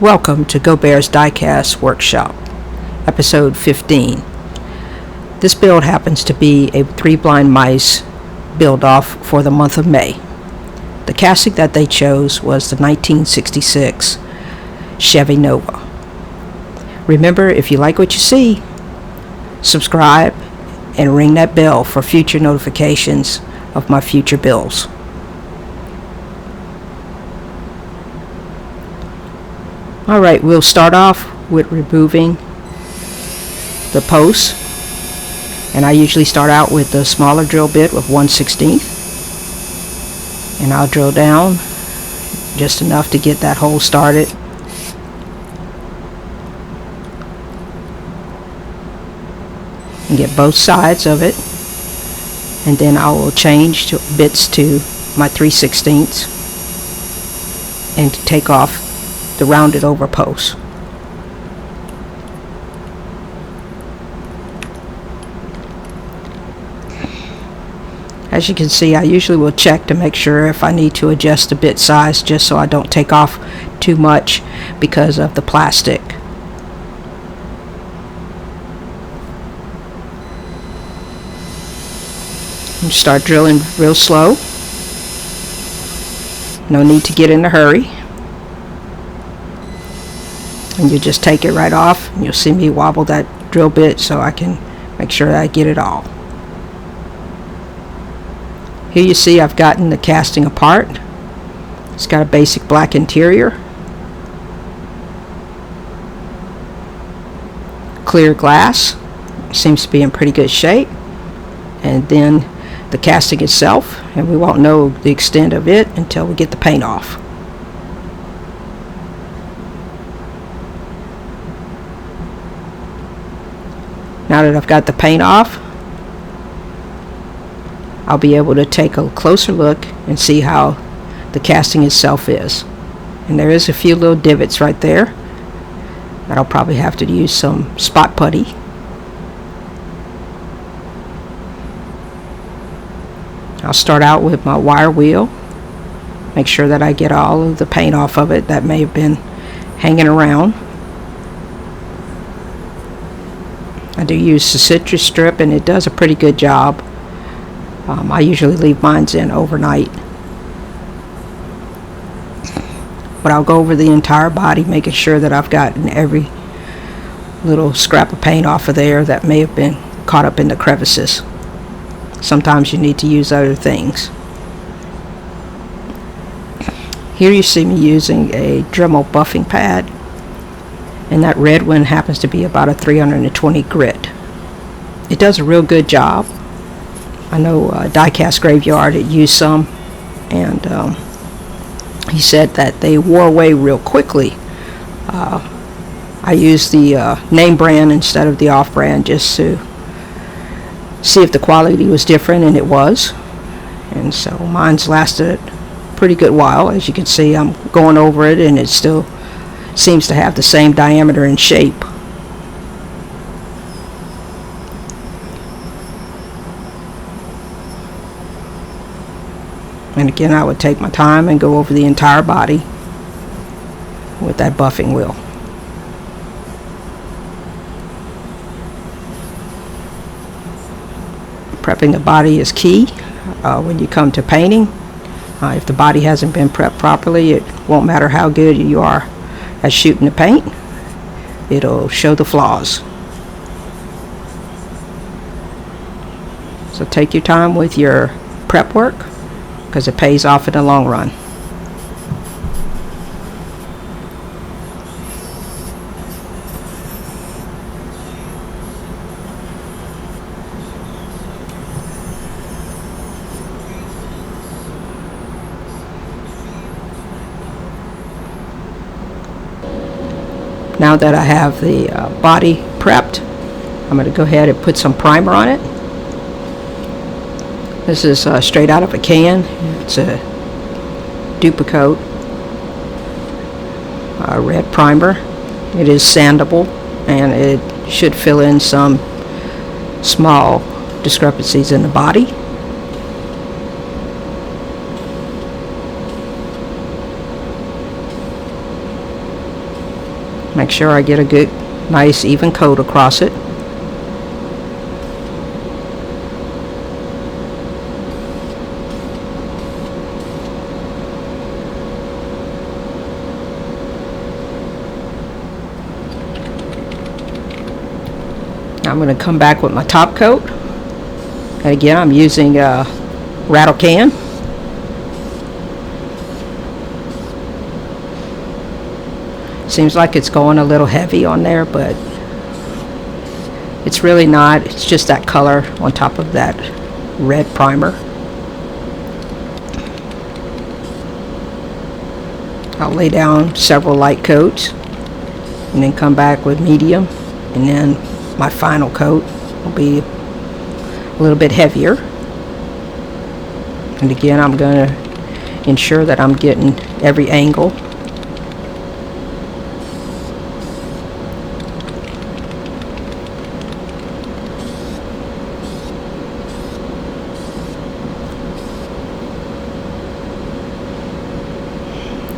Welcome to Go Bears Diecast Workshop, episode 15. This build happens to be a 3 blind mice build off for the month of May. The casting that they chose was the 1966 Chevy Nova. Remember, if you like what you see, subscribe and ring that bell for future notifications of my future builds. Alright, we'll start off with removing the posts, and I usually start out with the smaller drill bit with 1/16, and I'll drill down just enough to get that hole started. And get both sides of it, and then I will change to bits to my 3/16 and to take off the rounded over post. As you can see, I usually will check to make sure if I need to adjust the bit size, just so I don't take off too much because of the plastic. And start drilling real slow. No need to get in a hurry. And you just take it right off, and you'll see me wobble that drill bit so I can make sure that I get it all. Here you see I've gotten the casting apart. It's got a basic black interior, clear glass, seems to be in pretty good shape, and then the casting itself, and we won't know the extent of it until we get the paint off. Now that I've got the paint off, I'll be able to take a closer look and see how the casting itself is. And there is a few little divots right there that I'll probably have to use some spot putty. I'll start out with my wire wheel, make sure that I get all of the paint off of it that may have been hanging around. I do use the citrus strip, and it does a pretty good job. I usually leave mine in overnight. But I'll go over the entire body, making sure that I've gotten every little scrap of paint off of there that may have been caught up in the crevices. Sometimes you need to use other things. Here you see me using a Dremel Buffing Pad, and that red one happens to be about a 320 grit. It does a real good job. I know Diecast Graveyard had used some, and he said that they wore away real quickly. I used the name brand instead of the off brand just to see if the quality was different, and it was. And so mine's lasted a pretty good while. As you can see, I'm going over it, and it still seems to have the same diameter and shape. And again, I would take my time and go over the entire body with that buffing wheel. Prepping the body is key when you come to painting. If the body hasn't been prepped properly, it won't matter how good you are at shooting the paint, it'll show the flaws. So take your time with your prep work, because it pays off in the long run. Now that I have the body prepped, I'm going to go ahead and put some primer on it. This is straight out of a can. It's a Dupacoat red primer. It is sandable, and it should fill in some small discrepancies in the body. Make sure I get a good, nice, even coat across it. I'm going to come back with my top coat, and again I'm using a rattle can. Seems like it's going a little heavy on there, but it's really not. It's just that color on top of that red primer. I'll lay down several light coats and then come back with medium, and then my final coat will be a little bit heavier. And again, I'm going to ensure that I'm getting every angle.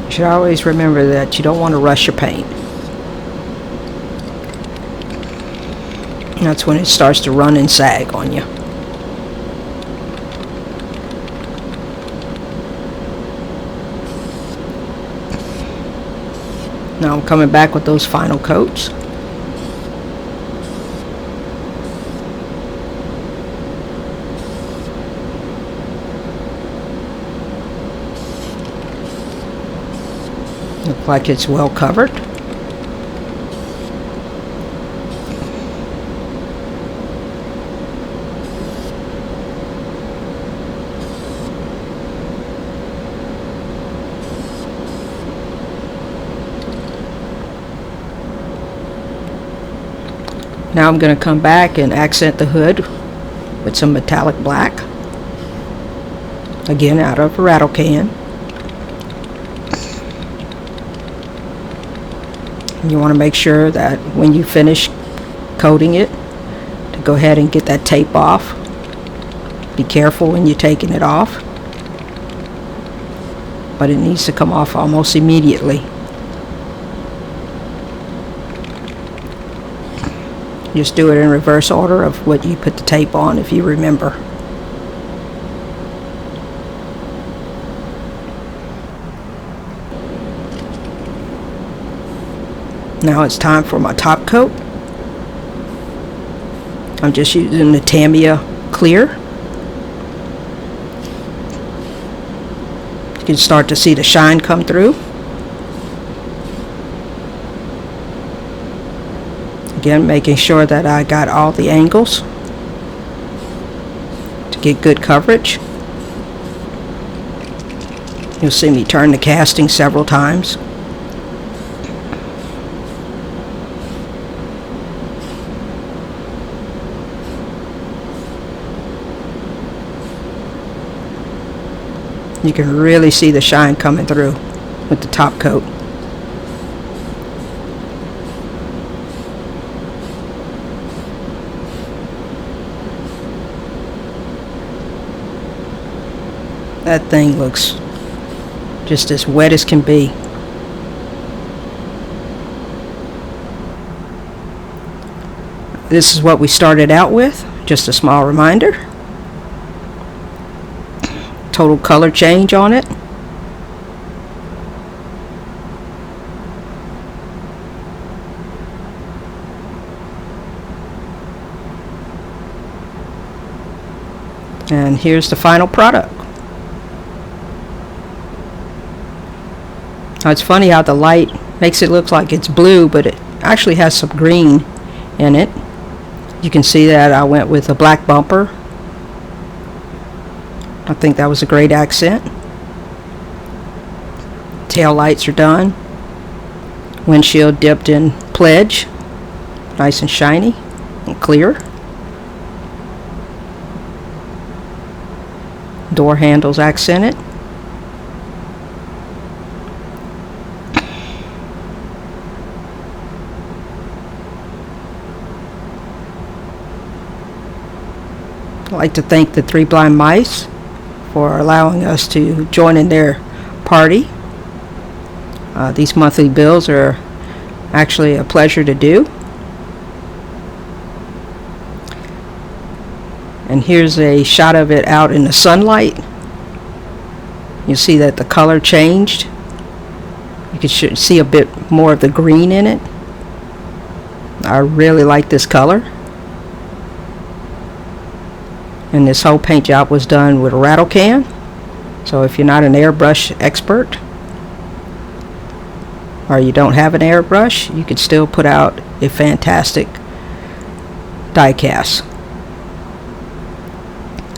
You should always remember that you don't want to rush your paint. That's when it starts to run and sag on you. Now I'm coming back with those final coats. Look like it's well covered. Now I'm going to come back and accent the hood with some metallic black. Again, out of a rattle can. And you want to make sure that when you finish coating it, to go ahead and get that tape off. Be careful when you're taking it off, but it needs to come off almost immediately. Just do it in reverse order of what you put the tape on, if you remember. Now it's time for my top coat. I'm just using the Tamiya clear. You can start to see the shine come through. Again, making sure that I got all the angles to get good coverage. You'll see me turn the casting several times. You can really see the shine coming through with the top coat. That thing looks just as wet as can be. This is what we started out with, just a small reminder. Total color change on it. And here's the final product. Now it's funny how the light makes it look like it's blue, but it actually has some green in it. You can see that I went with a black bumper. I think that was a great accent. Tail lights are done. Windshield dipped in pledge. Nice and shiny and clear. Door handles accented. I'd like to thank the Three Blind Mice for allowing us to join in their party. These monthly bills are Actually a pleasure to do. And here's a shot of it out in the sunlight. You see that the color changed. You can see a bit more of the green in it. I really like this color. And this whole paint job was done with a rattle can. So if you're not an airbrush expert, or you don't have an airbrush, you could still put out a fantastic die cast.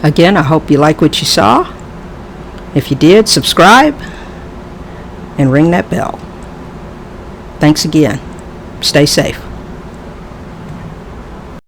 Again, I hope you like what you saw. If you did, subscribe and ring that bell. Thanks again. Stay safe.